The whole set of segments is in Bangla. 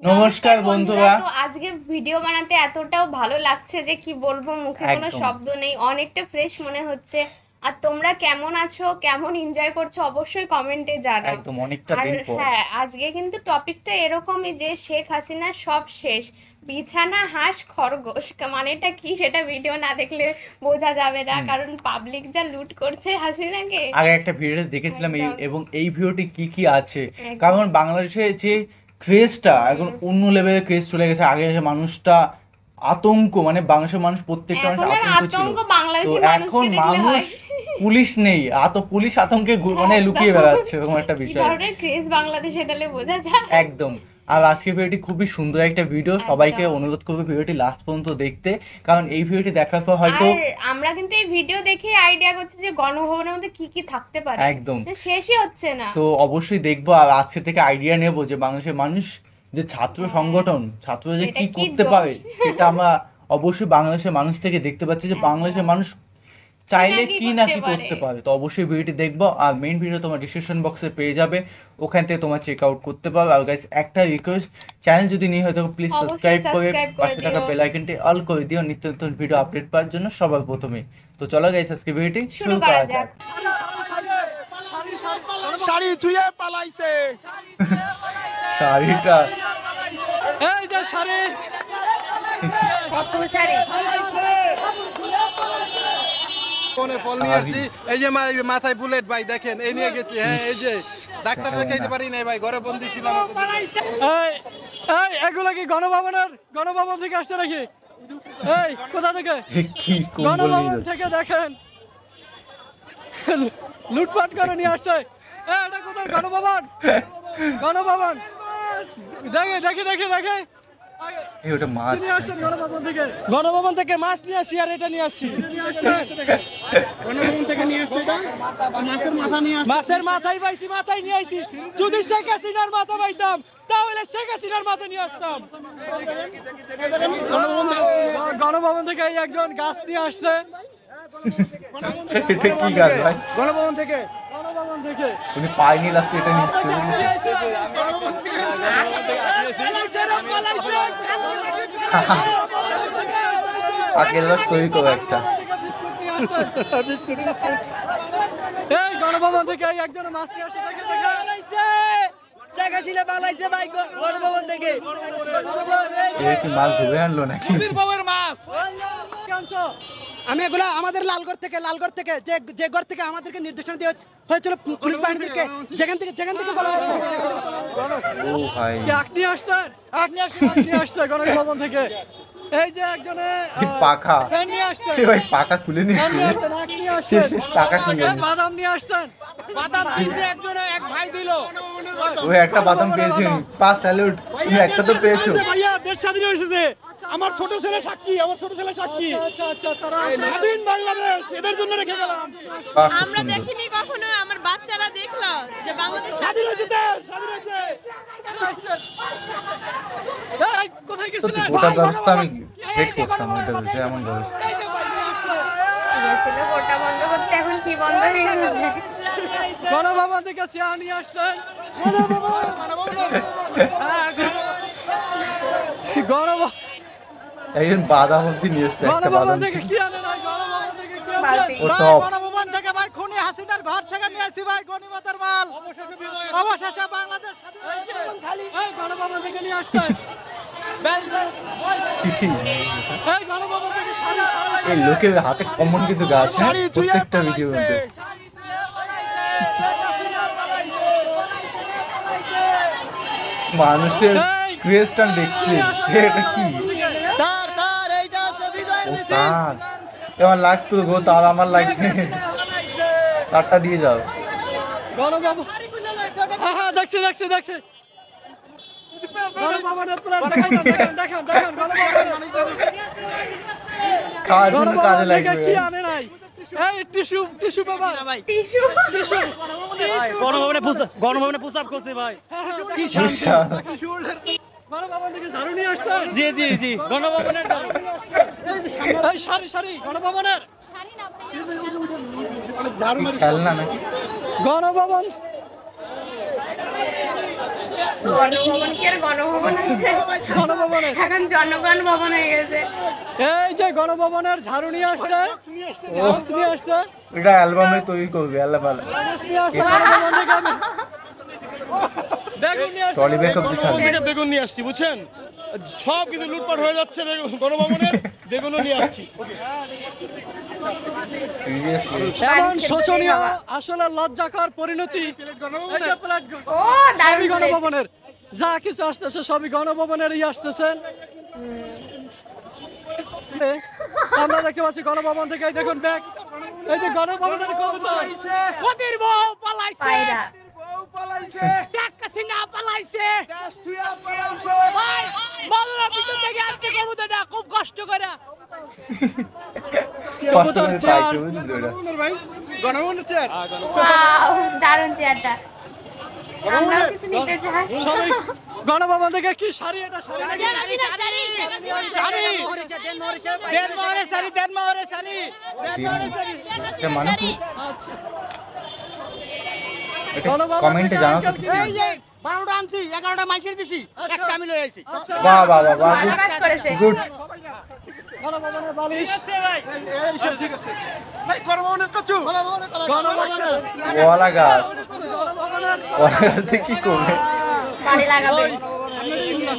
নমস্কার বন্ধুরা। তো আজকে ভিডিও বানাতে এতটাও ভালো লাগছে যে কি বলবো, মুখে কোনো শব্দ নেই, অনেকটা ফ্রেশ মনে হচ্ছে। আর তোমরা কেমন আছো, কেমন এনজয় করছো অবশ্যই কমেন্টে জানাও। একদম অনেকটা আর দিন পর। হ্যাঁ, আজকে কিন্তু টপিকটা এরকমই যে শেখ হাসিনা সব শেষ, বিছানা হাঁস খরগোশ। মানেটা কি সেটা ভিডিও না দেখলে বোঝা যাবে না, কারণ পাবলিক যা লুট করছে হাসিনাকে। আগে একটা ভিডিও দেখেছিলাম একদম। এবং এই ভিডিওটি কি আছে, একদম। কারণ বাংলাদেশে যে ক্রেজটা এখন অন্য লেভেলের ক্রেজ চলে গেছে। আগে যে মানুষটা আতঙ্ক, মানে বাংলাদেশের মানুষ প্রত্যেকটা মানুষ এখন আর আতঙ্ক ছিল। আতঙ্ক তো বাংলাদেশের এখন মানুষকে দেখলে মানুষ হয়। পুলিশ নেই, পুলিশ আতঙ্কে মানে লুকিয়ে বেড়াচ্ছে, এরকম একটা কি বিষয়। ধরনের ক্রেজ বাংলাদেশে তাহলে বোঝা যায়। একদম। আর আজকের ভিডিওটি খুবই সুন্দর একটা ভিডিও, সবাইকে একদম। অনুরোধ করবো ভিডিওটি লাস্ট পর্যন্ত দেখতে, কারণ এই ভিডিওটি দেখার পর হয়তো আর আমরা কিন্তু এই ভিডিও দেখে আইডিয়া করছি যে গণভবনের মধ্যে কি কি থাকতে পারে। একদম শেষই হচ্ছে না। তো অবশ্যই দেখবো, আর আজকে থেকে আইডিয়া নেব যে বাংলাদেশের মানুষ যে ছাত্র সংগঠন, ছাত্ররা যে সেটা কি কি করতে দোষ? পারে, সেটা আমরা অবশ্যই বাংলাদেশের মানুষ থেকে দেখতে পাচ্ছি যে একদম। বাংলাদেশের মানুষ চাইলে কি কি না না কি কি করতে করতে পারে। পারে। তো অবশ্যই ভিডিওটি দেখবো, আর মেইন ভিডিও তোমার ডিসক্রিপশন বক্সে পেয়ে যাবে, ওখান থেকে তোমার চেক আউট করতে পারো। আর গাইস একটা রিকোয়েস্ট, চ্যানেল যদি নিয়ে হয় তো প্লিজ অবশ্যই সাবস্ক্রাইব করে subscribe করে পাশে থাকা দিও। বেল আইকনটি অল করে দিও নিত্য নতুন ভিডিও আপডেট পাওয়ার জন্য সবার প্রথমে। তো চলো গাইস আজকে ভিডিওটি শুরু শুরু করা করা যাক। যাক। শাড়ি ধুয়ে পালাইছে। শাড়িটা এই যে শাড়ি, কত শাড়ি। ফোনে ফল নিয়ে আসছি। এই যে মাথায় বুলেট ভাই দেখেন, এই নিয়ে গেছি। হ্যাঁ এই যে ডাক্তার দেখাইতে পারি নাই ভাই, ঘরে বন্দি ছিলাম। এই এই এগুলো কি গণভবন থেকে আসছে নাকি? এই কোথা থেকে? কি কোন গণভবন থেকে দেখেন লুটপাট করে নিয়ে আসছে। এই এটা কোথায় গণভবন? গণভবন দেখে দেখে দেখে দেখে এই ওটা মাছ। নিয়ে আসছেন গণভবন থেকে মাছ নিয়ে আসছি, আর এটা নিয়ে আসছি। গণভবন থেকে নিয়ে আসছে এটা, মাছের মাথা নিয়ে আসছে। মাছের মাথায় পাইছি, মাথায় নিয়ে আইছি। যদি শেখ হাসিনার মাথা পাইতাম তাহলে শেখ হাসিনার মাথা নিয়ে আসতাম। গণভবন থেকে এই একজন গাছ নিয়ে আসছে। এটা কি গাছ ভাই? গণভবন থেকে উনি পাইনি লাস্টে এটা নিচ্ছে। আগের লাস্ট তৈরি করো একটা। এই গণভবন থেকে এই একজন মাছ নিয়ে আসছে। দেখে দেখে শেখ হাসিনা পালাইছে ভাই গণভবন থেকে। এ কি মাছ ধরে আনলো নাকি? আমি এগুলা আমাদের লালগড় থেকে যে ঘর থেকে আমাদেরকে নির্দেশনা দেওয়া হয়েছিল পুলিশ বাহিনীদেরকে, যেখান থেকে বলা হয়েছে। ও ভাই, আখ নিয়ে আসছেন? আখ নিয়ে আসছে গণভবন থেকে। এই যে একজনে কি পাখা! ফ্যান নিয়ে আসছে। এ ভাই পাকা খুলে ফ্যান নিচ্ছে। নিয়ে আসছেন, আখ নিয়ে আসছেন। শেষ পাকা খুলে এই নিচ্ছে। বাদাম নিয়ে আসছেন। বাদাম দিছে একজনে, এক ভাই দিল। ওই একটা বাদাম পেয়েছেন, পা স্যালুট। তুমি একটা তো পেয়েছো। ভাইয়া দেশ স্বাধীন হয়েছে। আমার ছোট ছেলে সাক্ষী, আচ্ছা আচ্ছা তারা স্বাধীন বাংলাদেশ এদের জন্য রেখে গেলাম। বাহ, খুব আমরা সুন্দর। দেখিনি কখনো, আমার বাচ্চারা দেখলো যে বাংলাদেশ স্বাধীন হয়েছে দেশ, স্বাধীন হয়েছে। এই, কোথায় সত্যি গেছিলেন? গোটা ব্যবস্থা আমি হেড করতাম, ওইটা যে এমন ব্যবস্থা। গেছিল গোটা বন্ধ করতে, এখন কি বন্ধ হয়ে গেল? গণভবন থেকে চা নিয়ে আসলেন। গণভবন একজন বাদাম অব্দি নিয়ে এসছে, একটা গণভবন বাদাম থেকে ছিল। কি আনে নাই? গণভবন থেকে কি বালতি। আনছেন? ও টপ। গণভবন থেকে ভাই খুনি হাসিনার ঘর থেকে নিয়ে আসি ভাই গণিমতের মাল। অবশেষে বাংলাদেশ স্বাধীন হয়েছে। এই গণভবন থেকে নিয়ে আসছেন। চিঠি। এই গণভবন থেকে শাড়ি শাড়ি এই লোকের হাতে কমন কিন্তু গাছ, শাড়ি ধুয়ে প্রত্যেকটা ভিডিওর পালাইছে। মধ্যে। মানুষের ক্রেজটা দেখতে, এটা কি? তার এইটা হচ্ছে বিজয় ও মিছিল। তার এবার লাগতো গো, তার আমার লাগবে। তারটা দিয়ে যাও। গণভবন। হ্যাঁ হ্যাঁ দেখছি গণভবনের প্ল্যান দেখেন গণভবন খাওয়ার জন্য কাজে থেকে লাগবে। কি আনে নাই? এই টিস্যু পেপার টিস্যু। গণভবনে প্রস্তাব করছে ভাই। কি বুঝছা? গণভবন থেকে ঝাড়ু নিয়ে আসছেন। জি গণভবনের এই শাড়ি গণভবনের কি খেলনা নাকি? গণভবন গণভবন কি আর গণভবন আছে? গণভবনে এখন জনগণ ভবন হয়ে গেছে। এই যে গণভবনের ঝাড়ু নিয়ে আসছে, বক্স নিয়ে আসছে, এটা অ্যালবামে তৈরি করবে অ্যালবাম নিয়ে আসছে গণভবন থেকে আমি বেগুন নিয়ে আসছে, ট্রলি ব্যাগ অব্দি ছাড়বে থেকে বেগুন নিয়ে আসছি, বুঝছেন? সব কিছু লুটপাট হয়ে যাচ্ছে গণভবনের, বেগুনও নিয়ে আসছি। সিরিয়াসলি এমন শোচনীয়, আসলে লজ্জাকর পরিণতি। এই যে প্লেট ও দারুণ সবই plate। গণভবনের, যা কিছু আসতেছে সবই গণভবনেরই আসতেছেন। আমরা দেখতে পাচ্ছি গণভবন থেকে, এই দেখুন ব্যাগ, এই যে গণভবনের কবুতর, ওদের বউ পালাইছে, পায়রা। শেখ হাসিনা পালাইছে, ভাই বাংলা ভিতর থেকে আনতে কবুতরটা খুব কষ্ট করে। কষ্ট করে পাইছে বুঝলি ওরা ভাই গণভবনের চেয়ার ওয়াও, দারুণ চেয়ারটা। আমরাও কিছু নিতে চাই। সবাই গণভবন থেকে কি শাড়ি, এটা শাড়ি নাকি? শাড়ি, দেনমোহরের শাড়ি, দেনমোহরের শাড়ি, দেনমোহরের শাড়ি। এটা মানে কি আচ্ছা। এটা কমেন্টে জানাও তো কি? এই যে 12টা আনছি 11টা মাইসের দিছি একটা আমি লই আইছি আচ্ছা, বাহ বাহ বাহ বাহ ভালো কাজ করেছে। গুড গণভবনের বালিশ, ভাই গণভবনের কচু গণভবনের ওয়ালা গাছ গণভবনের ওয়ালা গাছ দিয়ে কি করবে বাড়ি লাগাবে।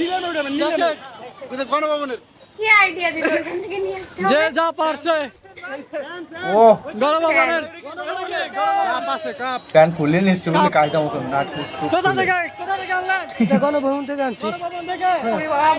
নিলেন উঠাবেন নিলেন গণভবনের কি আইডিয়া দিল, ওখান থেকে নিয়ে আসতে যে হবে। যা পারছে ও গণভবনের। ফ্যান খুলে নিচ্ছে বলে কায়দা মতন নাট ফিস কোথা থেকে আনলেন? গণভবন থেকে আনছি গণভবন থেকে। ওরে বাবা,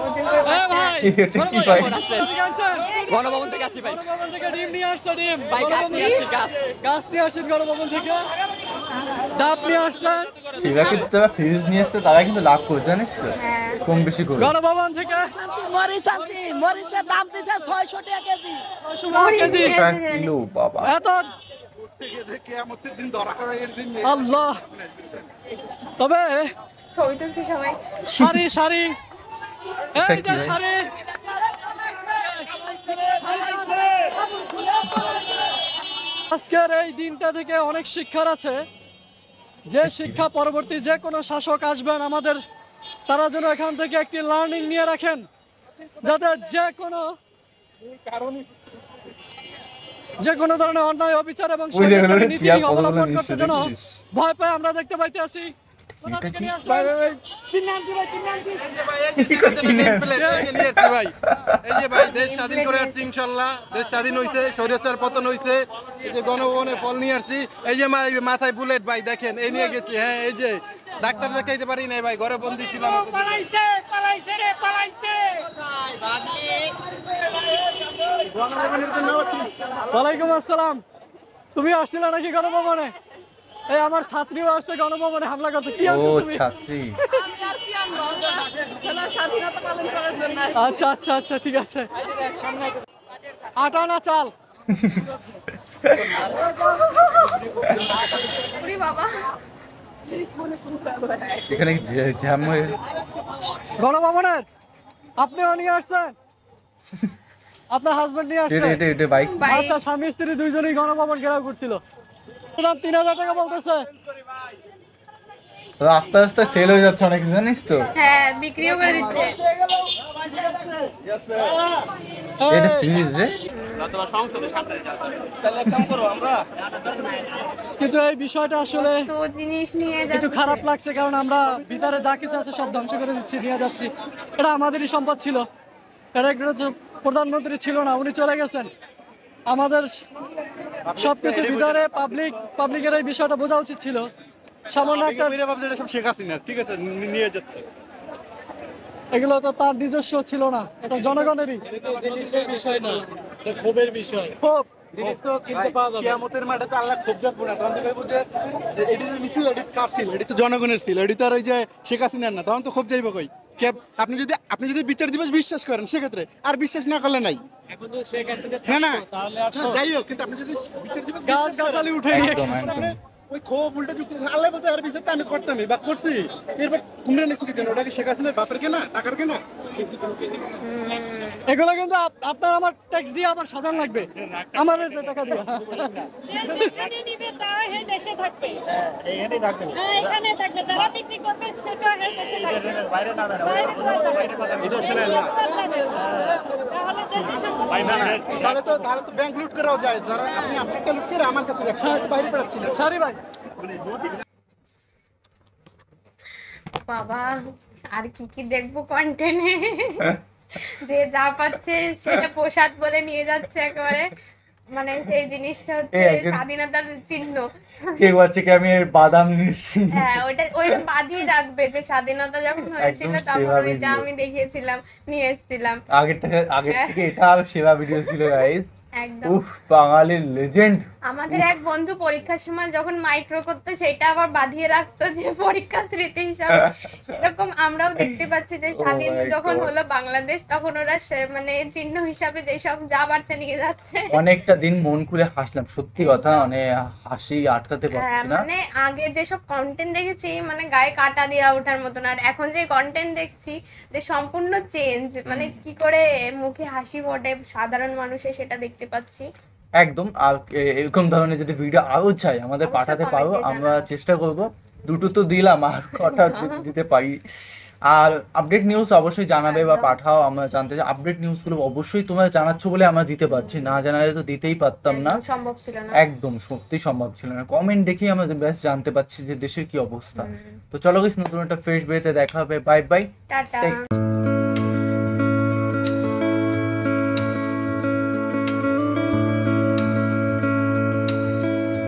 ওজন করে এ ভাই, এটা কি ভাই কোথা থেকে আনছেন? গণভবন থেকে আসছি ভাই। গণভবন থেকে ডিম নিয়ে আসছে, ডিম। ভাই গাছ গণভবন নিয়ে আসছি, গাছ। গাছ নিয়ে আসছেন গণভবন থেকে। ডাব নিয়ে আসছেন সেটা কিন্তু যারা ফ্রিজ নিয়ে এসছে তারা কিন্তু লাভ করছে জানিস তো হ্যাঁ। কম বেশি করে গণভবন থেকে। মরিচের দাম দিছে 600 টাকা কেজি কেজি। এক কিলো বাবা এত কিয়ামতের দিন ধরা করে এর দিন আল্লাহ। তবে ছবি তুলছে সবাই। শাড়ি, শাড়ি, এটা এই কি যে ভাই? শাড়ি, আজকের এই দিনটা থেকে অনেক শিক্ষার আছে, যে শিক্ষা পরবর্তী যে কোনো শাসক আসবেন আমাদের, তারা যেন এখান থেকে একটি লার্নিং নিয়ে রাখেন, যাতে যে কোনো ধরনের অন্যায়, অবিচার এবং ওই দেখো, স্বৈরাচারী ওটা নীতি চেয়ার কতগুলো অবলম্বন নিচ্ছে করতে যেন দেখছিস? ভয় পায় আমরা দেখতে পাইতেছি। এটা কি? ভাই এই যে ভাই দেশ স্বাধীন করে আসছি ইনশাল্লাহ, দেশ স্বাধীন হইছে, স্বৈরাচার পতন হইছে, এই যে গণভবনের ফল নিয়ে আসছি, এই যে মাথায় বুলেট ভাই দেখেন এই নিয়ে গেছি, হ্যাঁ এই যে ডাক্তার দেখাইতে পারি নাই ভাই, ঘরে বন্দি ছিলাম। ওয়ালাইকুম আসসালাম। তুমি আসছিলে নাকি গণভবনে? এই আমার ছাত্রীও আসছে গণভবনে হামলা করতে। কি ও আনছো তুমি? ছাত্রী আচ্ছা আচ্ছা আচ্ছা, ঠিক আছে। আটা না চাল? ওরে বাবা, এখানে জ্যাম হয়ে গণভবনের আপনিও নিয়ে আসছেন, আপনার হাজবেন্ড নিয়ে আসছেন? এটা বাইক ভাই আচ্ছা, স্বামী স্ত্রী দুইজনই গণভবন ঘেরাও করছিল। 3000 টাকা বলতেছে। আস্তে আস্তে সেল হয়ে যাচ্ছে অনেক কিছু জানিস তো হ্যাঁ, বিক্রিও করে দিচ্ছে। এটা ফ্রিজ রে কিন্তু এই বিষয়টা আসলে তো জিনিস নিয়ে একটু যাচ্ছে। খারাপ লাগছে, কারণ আমরা ভিতরে যা কিছু আছে সব ধ্বংস করে দিচ্ছি, নিয়ে যাচ্ছি। এটা আমাদেরই সম্পদ ছিল, এটা একটা প্রধানমন্ত্রী ছিল না, উনি চলে গেছেন। আমাদের সবকিছু ভিতরে পাবলিকের এই বিষয়টা বোঝা উচিত ছিল। সামান্য একটা সব শেখ হাসিনা ঠিক আছে নিয়ে যাচ্ছে। এগুলো তো তার নিজস্ব ছিল না, এটা জনগণেরই বিষয় না, এটা ক্ষোভের বিষয়। ক্ষোভ জিনিস তো কিনতে পাওয়া যাবে। কিয়ামতের মাঠে তো আল্লাহ খুব দেখবো না, তখন তো কইবো যে এডি যে মিছিল এডি কার ছিল, এডি তো জনগণের ছিল, এডি তো আর ওই যে শেখ হাসিনার না, তখন তো খুব যাইবো কই। আপনি যদি বিচার দিবস বিশ্বাস করেন সেক্ষেত্রে, আর বিশ্বাস না করলে নাই। না না যাই হোক, কিন্তু আপনি যদি বিচার দিবস গাছ গাছালি উঠে নিয়ে একদম গেছে। একদম ওই ক্ষোভ উল্টা যুক্তি আল্লাহ বলতে আর বিচারটা আমি করতামই বা করছি, এরপর তোমরা নিচ্ছি কি জন্য? ওটা কি শেখ হাসিনার বাপের কেনা, টাকার কেনা? এগুলো কিন্তু আপনার আমার ট্যাক্স দিয়ে আবার সাজান লাগবে, আমাদের যে টাকা দিয়ে। যেখানে দিবে তাও হে দেশে থাকবে, হ্যাঁ এখানে থাকবে, যারা বিক্রি করবে সেটা হে দেশে থাকবে, বাইরে তো আর যাবে না। এটা আসলে না। তাহলে দেশে সম্পদ তাহলে তো ব্যাংক লুট করাও যায়, যারা আপনি আপনাকে লুট করে আমার কাছে রাখছেন, বাইরে পাঠাচ্ছেন। সারি ভাই, বাবা আর কি কি দেখবো কন্টেন্টে, যে যা পাচ্ছে সেটা প্রসাদ বলে নিয়ে যাচ্ছে একেবারে, মানে সেই জিনিসটা হচ্ছে একজন- স্বাধীনতার চিহ্ন। কেউ আছে কি আমি এর বাদাম নিচ্ছি। হ্যাঁ ওইটা বাদিয়ে রাখবে যে স্বাধীনতা যখন হয়েছিল একদম তখন সেরা ওইটা video। আমি দেখিয়েছিলাম, নিয়ে এসেছিলাম আগের থেকে এটা আর সেরা ভিডিও ছিল গাইস। একদম। উফ, বাঙালির লেজেন্ড। আমাদের এক বন্ধু পরীক্ষার সময় যখন মাইক্রো করতো সেটা আবার বাঁধিয়ে রাখতো যে পরীক্ষা স্মৃতি হিসাবে, সেরকম আমরাও দেখতে পাচ্ছি যে স্বাধীন my যখন God. হলো বাংলাদেশ তখন ওরা মানে চিহ্ন হিসাবে যেসব যা পারছে নিয়ে যাচ্ছে। অনেকটা দিন মন খুলে হাসলাম, সত্যি কথা, মানে হাসি আটকাতে হ্যাঁ, পারছি না। মানে আগে যেসব কন্টেন্ট দেখেছি মানে গায়ে কাটা দেওয়া ওঠার মতন, আর এখন যে কন্টেন্ট দেখছি যে সম্পূর্ণ চেঞ্জ, মানে কি করে মুখে হাসি ফোটে সাধারণ মানুষের সেটা দেখতে পাচ্ছি। একদম। আর এরকম ধরনের যদি ভিডিও আরো চাই আমাদের অবশ্যই পাঠাতে comment পারো, এ আমরা জানাও। চেষ্টা করব। দুটো তো দিলাম, আর কটা যদি দিতে পারি। আর আপডেট নিউজ অবশ্যই জানাবে বা একদম। পাঠাও, আমরা জানতে চাই। আপডেট নিউজগুলো অবশ্যই তোমরা জানাচ্ছ বলে আমরা দিতে পারছি, না জানালে তো দিতেই পারতাম না। একদম সম্ভব ছিল না। একদম সত্যি সম্ভব ছিল না। কমেন্ট দেখেই আমরা বেশ জানতে পারছি যে দেশের কি অবস্থা। তো চলো গাইস, নতুন একটা ফ্রেশ ভিডিওতে দেখা হবে। Bye bye. টাটা।